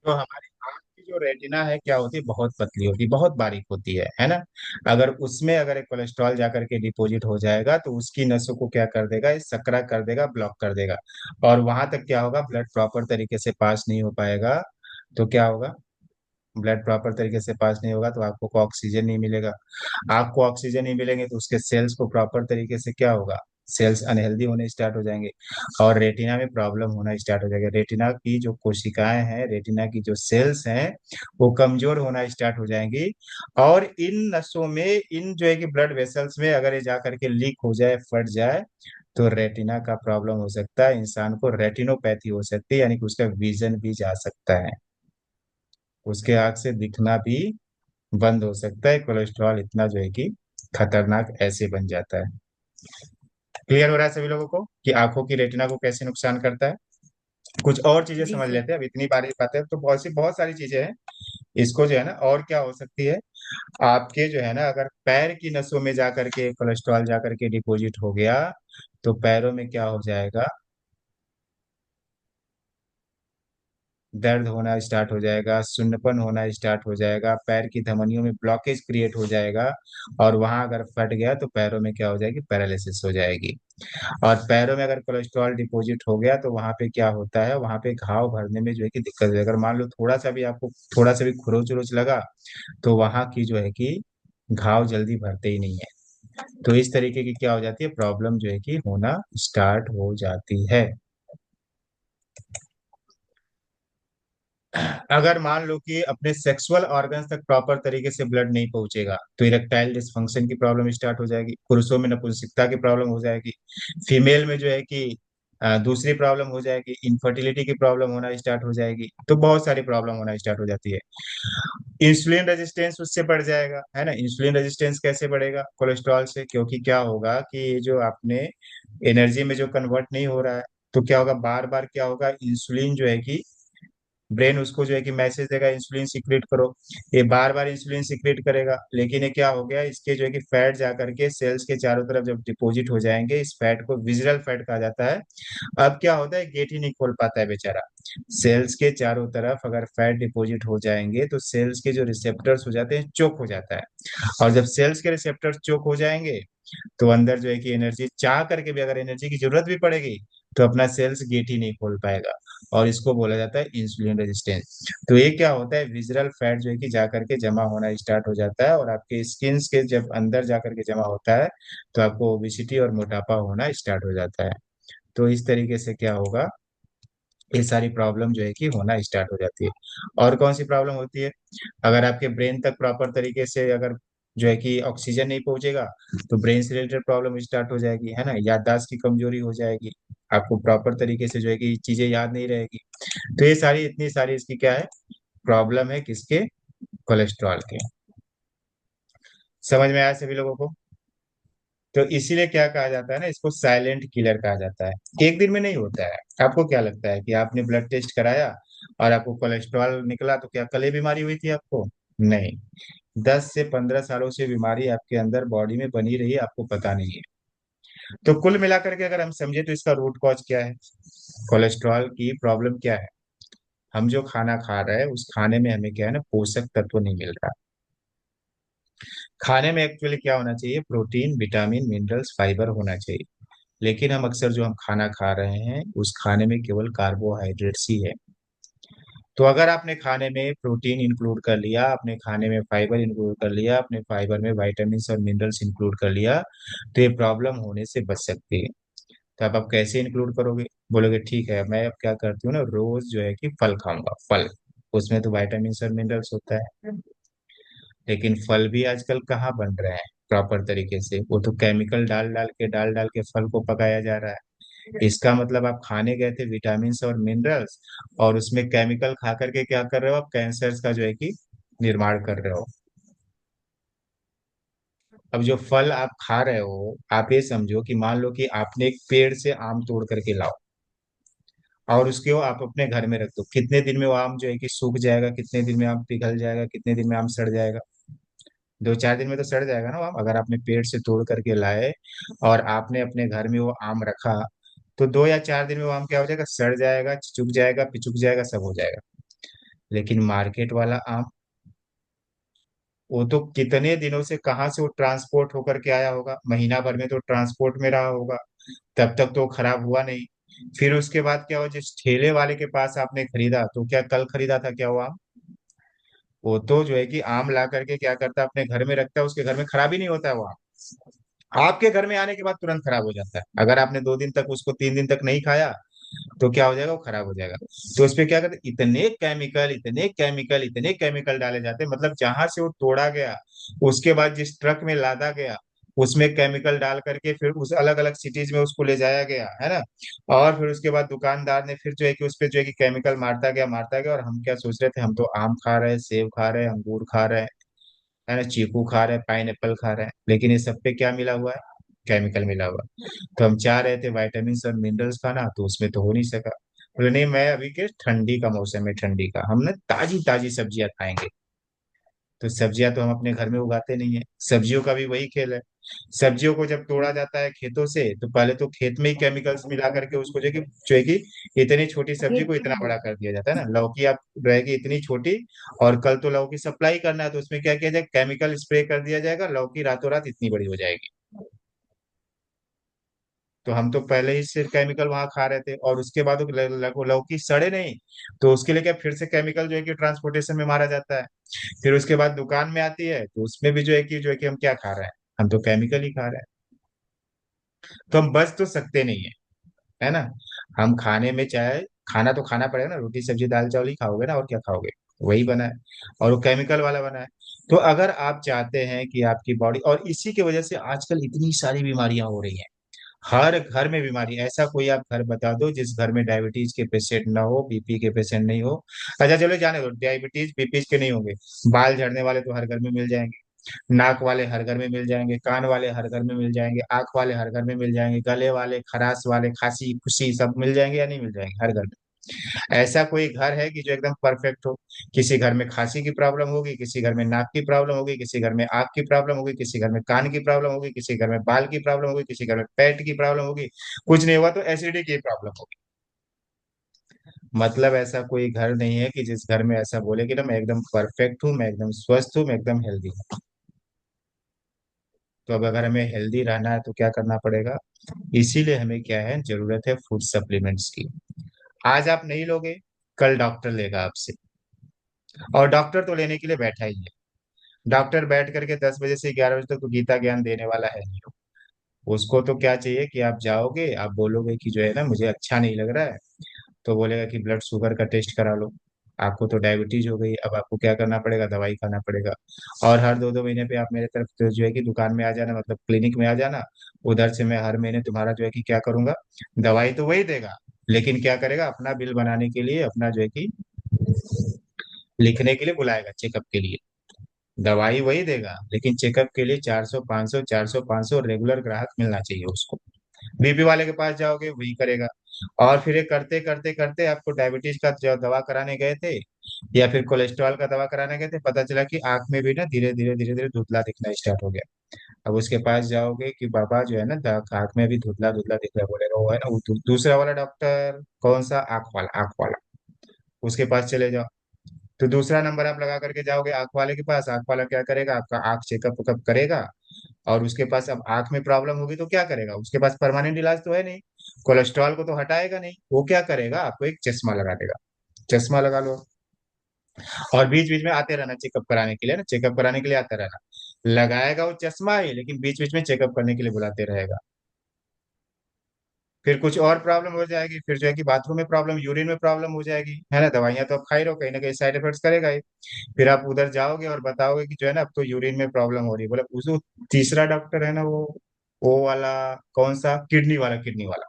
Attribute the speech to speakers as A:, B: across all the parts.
A: तो हमारी आंख की जो रेटिना है क्या होती है, बहुत पतली होती है, बहुत बारीक होती है ना। अगर उसमें अगर एक कोलेस्ट्रॉल जाकर के डिपॉजिट हो जाएगा तो उसकी नसों को क्या कर देगा, ये सकरा कर देगा, ब्लॉक कर देगा। और वहां तक क्या होगा, ब्लड प्रॉपर तरीके से पास नहीं हो पाएगा। तो क्या होगा, ब्लड प्रॉपर तरीके से पास नहीं होगा तो आपको को ऑक्सीजन नहीं मिलेगा। आपको ऑक्सीजन नहीं मिलेंगे तो उसके सेल्स को प्रॉपर तरीके से क्या होगा, सेल्स अनहेल्दी होने स्टार्ट हो जाएंगे। और रेटिना में प्रॉब्लम होना स्टार्ट हो जाएगा। रेटिना की जो कोशिकाएं हैं, रेटिना की जो सेल्स हैं, वो कमजोर होना स्टार्ट हो जाएंगी। और इन नसों में, इन जो है कि ब्लड वेसल्स में अगर ये जा करके लीक हो जाए, फट जाए, तो रेटिना का प्रॉब्लम हो सकता है। इंसान को रेटिनोपैथी हो सकती है, यानी कि उसका विजन भी जा सकता है, उसके आंख से दिखना भी बंद हो सकता है। कोलेस्ट्रॉल इतना जो है कि खतरनाक ऐसे बन जाता है। क्लियर हो रहा है सभी लोगों को कि आंखों की रेटिना को कैसे नुकसान करता है। कुछ और चीजें
B: जी
A: समझ
B: सर।
A: लेते हैं, अब इतनी बारी बातें हैं, तो बहुत सारी चीजें हैं। इसको जो है ना, और क्या हो सकती है, आपके जो है ना, अगर पैर की नसों में जाकर के कोलेस्ट्रॉल जाकर के डिपॉजिट हो गया, तो पैरों में क्या हो जाएगा, दर्द होना स्टार्ट हो जाएगा, सुन्नपन होना स्टार्ट हो जाएगा, पैर की धमनियों में ब्लॉकेज क्रिएट हो जाएगा। और वहां अगर फट गया तो पैरों में क्या हो जाएगी, पैरालिसिस हो जाएगी। और पैरों में अगर कोलेस्ट्रॉल डिपॉजिट हो गया तो वहां पे क्या होता है, वहां पे घाव भरने में जो है कि दिक्कत हो जाएगी। अगर मान लो थोड़ा सा भी आपको, थोड़ा सा भी खरोच उरोच लगा, तो वहां की जो है कि घाव जल्दी भरते ही नहीं है। तो इस तरीके की क्या हो जाती है, प्रॉब्लम जो है कि होना स्टार्ट हो जाती है। अगर मान लो कि अपने सेक्सुअल ऑर्गन्स तक प्रॉपर तरीके से ब्लड नहीं पहुंचेगा तो इरेक्टाइल डिसफंक्शन की प्रॉब्लम स्टार्ट हो जाएगी, पुरुषों में नपुंसकता की प्रॉब्लम हो जाएगी, फीमेल में जो है कि दूसरी प्रॉब्लम हो जाएगी, इनफर्टिलिटी की प्रॉब्लम होना स्टार्ट हो जाएगी। तो बहुत सारी प्रॉब्लम होना स्टार्ट हो जाती है। इंसुलिन रेजिस्टेंस उससे बढ़ जाएगा, है ना। इंसुलिन रेजिस्टेंस कैसे बढ़ेगा, कोलेस्ट्रॉल से, क्योंकि क्या होगा कि ये जो आपने एनर्जी में जो कन्वर्ट नहीं हो रहा है, तो क्या होगा, बार बार क्या होगा, इंसुलिन जो है कि ब्रेन उसको जो है कि मैसेज देगा इंसुलिन सीक्रेट करो। ये बार बार इंसुलिन सीक्रेट करेगा, लेकिन ये क्या हो गया, इसके जो है कि फैट जा करके सेल्स के चारों तरफ जब डिपॉजिट हो जाएंगे, इस फैट को विजरल फैट कहा जाता है। अब क्या होता है, गेट ही नहीं खोल पाता है बेचारा। सेल्स के चारों तरफ अगर फैट डिपॉजिट हो जाएंगे तो सेल्स के जो रिसेप्टर्स हो जाते हैं, चोक हो जाता है। और जब सेल्स के रिसेप्टर्स चोक हो जाएंगे तो अंदर जो है कि एनर्जी चाह करके भी, अगर एनर्जी की जरूरत भी पड़ेगी, तो अपना सेल्स गेट ही नहीं खोल पाएगा। और इसको बोला जाता है इंसुलिन रेजिस्टेंस। तो ये क्या होता है, विजरल फैट जो है कि जा करके जमा होना स्टार्ट हो जाता है, और आपके स्किन के जब अंदर जा करके जमा होता है तो आपको ओबिसिटी और मोटापा होना स्टार्ट हो जाता है। तो इस तरीके से क्या होगा, ये सारी प्रॉब्लम जो है कि होना स्टार्ट हो जाती है। और कौन सी प्रॉब्लम होती है, अगर आपके ब्रेन तक प्रॉपर तरीके से अगर जो है कि ऑक्सीजन नहीं पहुंचेगा, तो ब्रेन से रिलेटेड प्रॉब्लम स्टार्ट हो जाएगी, है ना। याददाश्त की कमजोरी हो जाएगी, आपको प्रॉपर तरीके से जो है कि चीजें याद नहीं रहेगी। तो ये सारी, इतनी सारी इसकी क्या है, प्रॉब्लम है, किसके, कोलेस्ट्रॉल के। समझ में आया सभी लोगों को। तो इसीलिए क्या कहा जाता है ना, इसको साइलेंट किलर कहा जाता है। एक दिन में नहीं होता है। आपको क्या लगता है कि आपने ब्लड टेस्ट कराया और आपको कोलेस्ट्रॉल निकला, तो क्या कल ये बीमारी हुई थी आपको? नहीं, 10 से 15 सालों से बीमारी आपके अंदर बॉडी में बनी रही है, आपको पता नहीं है। तो कुल मिलाकर के अगर हम समझे तो इसका रूट कॉज क्या है, कोलेस्ट्रॉल की प्रॉब्लम क्या है, हम जो खाना खा रहे हैं उस खाने में हमें क्या है ना, पोषक तत्व नहीं मिल रहा। खाने में एक्चुअली क्या होना चाहिए, प्रोटीन, विटामिन, मिनरल्स, फाइबर होना चाहिए। लेकिन हम अक्सर जो हम खाना खा रहे हैं उस खाने में केवल कार्बोहाइड्रेट्स ही है। तो अगर आपने खाने में प्रोटीन इंक्लूड कर लिया, अपने खाने में फाइबर इंक्लूड कर लिया, अपने फाइबर में विटामिन और मिनरल्स इंक्लूड कर लिया, तो ये प्रॉब्लम होने से बच सकती है। तो अब आप कैसे इंक्लूड करोगे, बोलोगे ठीक है मैं अब क्या करती हूँ ना, रोज जो है कि फल खाऊंगा, फल, उसमें तो विटामिन और मिनरल्स होता है। लेकिन फल भी आजकल कहाँ बन रहे हैं प्रॉपर तरीके से, वो तो केमिकल डाल डाल के फल को पकाया जा रहा है। इसका मतलब आप खाने गए थे विटामिन और मिनरल्स, और उसमें केमिकल खा करके क्या कर रहे हो, आप कैंसर का जो है कि निर्माण कर रहे हो। अब जो फल आप खा रहे हो, आप ये समझो कि मान लो कि आपने एक पेड़ से आम तोड़ करके लाओ, और उसके वो आप अपने घर में रख दो, कितने दिन में वो आम जो है कि सूख जाएगा, कितने दिन में आम पिघल जाएगा, कितने दिन में आम सड़ जाएगा? 2 4 दिन में तो सड़ जाएगा ना वो आम। अगर आपने पेड़ से तोड़ करके लाए और आपने अपने घर में वो आम रखा, तो 2 या 4 दिन में वो आम क्या हो जाएगा, सड़ जाएगा, चिचुक जाएगा, पिचुक जाएगा, सब हो जाएगा। लेकिन मार्केट वाला आम, वो तो कितने दिनों से कहाँ से वो ट्रांसपोर्ट होकर के आया होगा, महीना भर में तो ट्रांसपोर्ट में रहा होगा, तब तक तो वो खराब हुआ नहीं। फिर उसके बाद क्या हुआ, जिस ठेले वाले के पास आपने खरीदा, तो क्या कल खरीदा था क्या हुआ? वो तो जो है कि आम ला करके क्या करता है, अपने घर में रखता है, उसके घर में खराब ही नहीं होता है वो आम। आपके घर में आने के बाद तुरंत खराब हो जाता है। अगर आपने 2 दिन तक उसको, 3 दिन तक नहीं खाया, तो क्या हो जाएगा, वो खराब हो जाएगा। तो उस पे क्या करते, इतने केमिकल, इतने केमिकल, इतने केमिकल डाले जाते हैं, मतलब जहां से वो तोड़ा गया, उसके बाद जिस ट्रक में लादा गया, उसमें केमिकल डाल करके फिर उस अलग अलग सिटीज में उसको ले जाया गया है ना। और फिर उसके बाद दुकानदार ने फिर जो है कि उस पे जो है कि केमिकल मारता गया, और हम क्या सोच रहे थे, हम तो आम खा रहे हैं, सेब खा रहे हैं, अंगूर खा रहे हैं, है ना, चीकू खा रहे हैं, पाइन एप्पल खा रहे हैं, लेकिन ये सब पे क्या मिला हुआ है, केमिकल मिला हुआ है। तो हम चाह रहे थे वाइटामिन और मिनरल्स खाना, तो उसमें तो हो नहीं सका। बोले नहीं, मैं अभी के ठंडी का मौसम है, ठंडी का हम ना ताजी ताजी सब्जियां खाएंगे। तो सब्जियां तो हम अपने घर में उगाते नहीं है, सब्जियों का भी वही खेल है। सब्जियों को जब तोड़ा जाता है खेतों से, तो पहले तो खेत में ही केमिकल्स मिला करके उसको जो है कि इतनी छोटी सब्जी को इतना बड़ा कर दिया जाता है ना। लौकी आप रहेगी इतनी छोटी, और कल तो लौकी सप्लाई करना है, तो उसमें क्या किया जाए, केमिकल स्प्रे कर दिया जाएगा, लौकी रातों रात इतनी बड़ी हो जाएगी। तो हम तो पहले ही सिर्फ केमिकल वहां खा रहे थे, और उसके बाद वो लौकी सड़े नहीं, तो उसके लिए क्या फिर से केमिकल जो है कि ट्रांसपोर्टेशन में मारा जाता है। फिर उसके बाद दुकान में आती है, तो उसमें भी जो है कि हम क्या खा रहे हैं, हम तो केमिकल ही खा रहे हैं। तो हम बच तो सकते नहीं है, है ना। हम खाने में चाहे, खाना तो खाना पड़ेगा ना, रोटी सब्जी दाल चावल ही खाओगे ना, और क्या खाओगे, वही बना है, और वो केमिकल वाला बना है। तो अगर आप चाहते हैं कि आपकी बॉडी, और इसी की वजह से आजकल इतनी सारी बीमारियां हो रही हैं, हर घर में बीमारी, ऐसा कोई आप घर बता दो जिस घर में डायबिटीज के पेशेंट ना हो, बीपी के पेशेंट नहीं हो। अच्छा चलो जाने दो, डायबिटीज बीपी के नहीं होंगे, बाल झड़ने वाले तो हर घर में मिल जाएंगे, नाक वाले हर घर में मिल जाएंगे, कान वाले हर घर में मिल जाएंगे, आंख वाले हर घर में मिल जाएंगे, गले वाले, खराश वाले, खांसी खुशी सब मिल जाएंगे या नहीं मिल जाएंगे हर घर में। ऐसा कोई घर है कि जो एकदम परफेक्ट हो? किसी घर में खांसी की प्रॉब्लम होगी, किसी घर में नाक की प्रॉब्लम होगी, किसी घर में आंख की प्रॉब्लम होगी, किसी घर में कान की प्रॉब्लम होगी, किसी घर में बाल की प्रॉब्लम होगी, किसी घर में पेट की प्रॉब्लम होगी, कुछ नहीं हुआ तो एसिडिटी की प्रॉब्लम होगी। मतलब ऐसा कोई घर नहीं है कि जिस घर में ऐसा बोले कि ना मैं एकदम परफेक्ट हूँ, मैं एकदम स्वस्थ हूँ, मैं एकदम हेल्दी हूँ। तो अब अगर हमें हेल्दी रहना है तो क्या करना पड़ेगा? इसीलिए हमें क्या है, जरूरत है फूड सप्लीमेंट्स की। आज आप नहीं लोगे, कल डॉक्टर लेगा आपसे, और डॉक्टर तो लेने के लिए बैठा ही है। डॉक्टर बैठ करके 10 बजे से 11 बजे तक तो गीता ज्ञान देने वाला है नहीं। उसको तो क्या चाहिए कि आप जाओगे, आप बोलोगे कि जो है ना मुझे अच्छा नहीं लग रहा है, तो बोलेगा कि ब्लड शुगर का टेस्ट करा लो। आपको तो डायबिटीज हो गई, अब आपको क्या करना पड़ेगा, दवाई खाना पड़ेगा। और हर 2-2 महीने पे आप मेरे तरफ तो जो है कि दुकान में आ जाना, मतलब क्लिनिक में आ जाना। उधर से मैं हर महीने तुम्हारा जो है कि क्या करूंगा, दवाई तो वही देगा, लेकिन क्या करेगा, अपना बिल बनाने के लिए, अपना जो है कि लिखने के लिए बुलाएगा चेकअप के लिए। दवाई वही देगा, लेकिन चेकअप के लिए 400 500, 400 500 रेगुलर ग्राहक मिलना चाहिए उसको। बीपी वाले के पास जाओगे, वही करेगा। और फिर ये करते करते करते आपको डायबिटीज का जो दवा कराने गए थे, या फिर कोलेस्ट्रॉल का दवा कराने गए थे, पता चला कि आंख में भी ना धीरे धीरे धीरे धीरे धुंधला दिखना स्टार्ट हो गया। अब उसके पास जाओगे कि बाबा जो है ना, आंख में भी धुंधला धुंधला दिख रहा है, बोलेगा वो है ना वो दूसरा वाला डॉक्टर, कौन सा, आंख वाला, उसके पास चले जाओ। तो दूसरा नंबर आप लगा करके जाओगे आंख वाले के पास, आंख वाला क्या करेगा, आपका आंख चेकअप वेकअप करेगा। और उसके पास अब आंख में प्रॉब्लम होगी तो क्या करेगा, उसके पास परमानेंट इलाज तो है नहीं, कोलेस्ट्रॉल को तो हटाएगा नहीं, वो क्या करेगा, आपको एक चश्मा लगा देगा। चश्मा लगा लो, और बीच बीच में आते रहना चेकअप कराने के लिए ना, चेकअप कराने के लिए आता रहना। लगाएगा वो चश्मा ही, लेकिन बीच बीच में चेकअप करने के लिए बुलाते रहेगा। फिर कुछ और प्रॉब्लम हो जाएगी, फिर जो है कि बाथरूम में प्रॉब्लम, यूरिन में प्रॉब्लम हो जाएगी, है ना, दवाइयां तो आप खा ही रहो, कहीं ना कहीं साइड इफेक्ट्स करेगा ही। फिर आप उधर जाओगे और बताओगे कि जो है ना अब तो यूरिन में प्रॉब्लम हो रही है, बोले उस तीसरा डॉक्टर है ना वो वाला, कौन सा, किडनी वाला, किडनी वाला,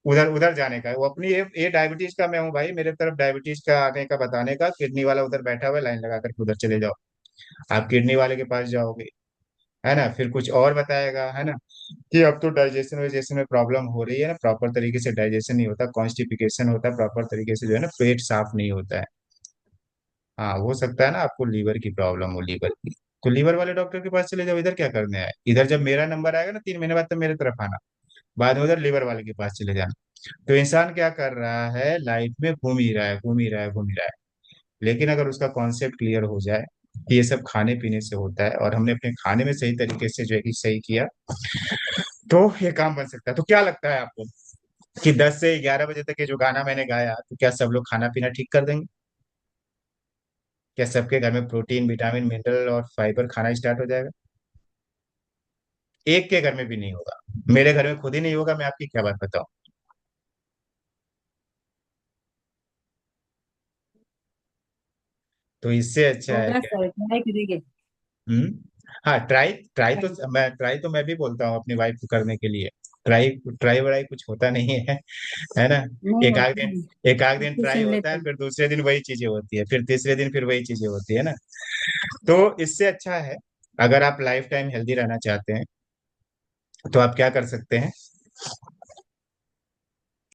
A: उधर उधर जाने का है। वो अपनी ये डायबिटीज का मैं हूँ भाई, मेरे तरफ डायबिटीज का आने का बताने का, किडनी वाला उधर बैठा हुआ है, लाइन लगा करके उधर चले जाओ। आप किडनी वाले के पास जाओगे, है ना, फिर कुछ और बताएगा, है ना, कि अब तो डाइजेशन वाइजेशन में प्रॉब्लम हो रही है ना, प्रॉपर तरीके से डाइजेशन नहीं होता, कॉन्स्टिपिकेशन होता है, प्रॉपर तरीके से जो है ना पेट साफ नहीं होता है। हाँ, हो सकता है ना आपको लीवर की प्रॉब्लम हो, लीवर की। तो लीवर वाले डॉक्टर के पास चले जाओ, इधर क्या करने आए, इधर जब मेरा नंबर आएगा ना 3 महीने बाद, तब मेरे तरफ आना, बाद में उधर लीवर वाले के पास चले जाना। तो इंसान क्या कर रहा है, लाइफ में घूम ही रहा है, घूम ही रहा है, घूम ही रहा है। लेकिन अगर उसका कॉन्सेप्ट क्लियर हो जाए कि ये सब खाने पीने से होता है और हमने अपने खाने में सही तरीके से जो है कि सही किया, तो ये काम बन सकता है। तो क्या लगता है आपको कि 10 से 11 बजे तक ये जो गाना मैंने गाया, तो क्या सब लोग खाना पीना ठीक कर देंगे? क्या सबके घर में प्रोटीन, विटामिन, मिनरल और फाइबर खाना स्टार्ट हो जाएगा? एक के घर में भी नहीं होगा। मेरे घर में खुद ही नहीं होगा, मैं आपकी क्या बात बताऊं। तो इससे अच्छा है
B: होगा
A: क्या?
B: सर, ट्राई करेंगे।
A: हाँ, ट्राई तो मैं भी बोलता हूँ अपनी वाइफ को करने के लिए। ट्राई ट्राई वराई कुछ होता नहीं है, है ना।
B: नहीं
A: एक आध
B: होता
A: दिन
B: है,
A: एक आध दिन
B: तो
A: ट्राई
B: सुन
A: होता
B: लेते
A: है,
B: हैं।
A: फिर दूसरे दिन वही चीजें होती है, फिर तीसरे दिन फिर वही चीजें होती है ना। तो इससे अच्छा है, अगर आप लाइफ टाइम हेल्दी रहना चाहते हैं, तो आप क्या कर सकते हैं